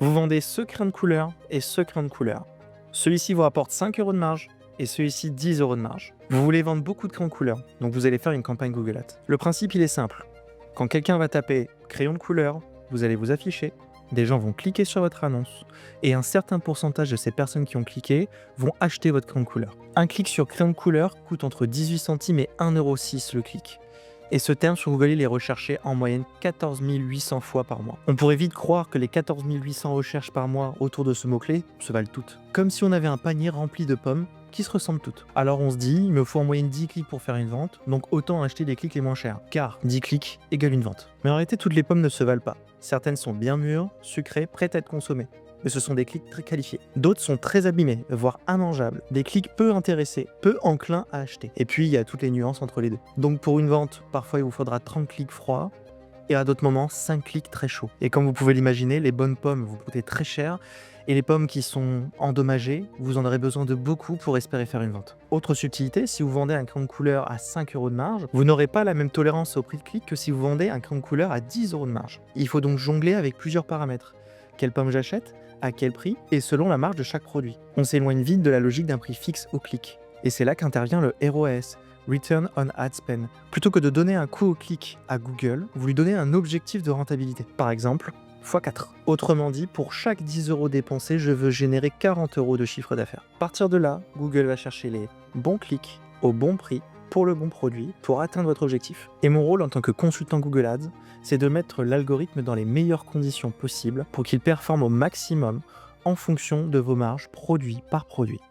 Vous vendez ce crayon de couleur et ce crayon de couleur. Celui-ci vous rapporte 5 € de marge et celui-ci 10 € de marge. Vous voulez vendre beaucoup de crayons de couleur, donc vous allez faire une campagne Google Ads. Le principe, il est simple. Quand quelqu'un va taper crayon de couleur, vous allez vous afficher, des gens vont cliquer sur votre annonce et un certain pourcentage de ces personnes qui ont cliqué vont acheter votre crayon de couleur. Un clic sur crayon de couleur coûte entre 18 centimes et 1,06 € le clic. Et ce terme sur Google, il est recherché en moyenne 14 800 fois par mois. On pourrait vite croire que les 14 800 recherches par mois autour de ce mot-clé se valent toutes. Comme si on avait un panier rempli de pommes qui se ressemblent toutes. Alors on se dit, il me faut en moyenne 10 clics pour faire une vente, donc autant acheter les clics les moins chers, car 10 clics égale une vente. Mais en réalité, toutes les pommes ne se valent pas. Certaines sont bien mûres, sucrées, prêtes à être consommées. Mais ce sont des clics très qualifiés. D'autres sont très abîmés, voire immangeables. Des clics peu intéressés, peu enclins à acheter. Et puis, il y a toutes les nuances entre les deux. Donc pour une vente, parfois il vous faudra 30 clics froids, et à d'autres moments, 5 clics très chauds. Et comme vous pouvez l'imaginer, les bonnes pommes vous coûtent très cher, et les pommes qui sont endommagées, vous en aurez besoin de beaucoup pour espérer faire une vente. Autre subtilité, si vous vendez un crayon de couleur à 5 € de marge, vous n'aurez pas la même tolérance au prix de clic que si vous vendez un crayon de couleur à 10 € de marge. Il faut donc jongler avec plusieurs paramètres. Quelle pomme j'achète, à quel prix et selon la marge de chaque produit. On s'éloigne vite de la logique d'un prix fixe au clic. Et c'est là qu'intervient le ROAS, Return on Ad Spend. Plutôt que de donner un coût au clic à Google, vous lui donnez un objectif de rentabilité. Par exemple, x4. Autrement dit, pour chaque 10 € dépensés, je veux générer 40 € de chiffre d'affaires. À partir de là, Google va chercher les bons clics au bon prix pour le bon produit pour atteindre votre objectif. Et mon rôle en tant que consultant Google Ads, c'est de mettre l'algorithme dans les meilleures conditions possibles pour qu'il performe au maximum en fonction de vos marges produit par produit.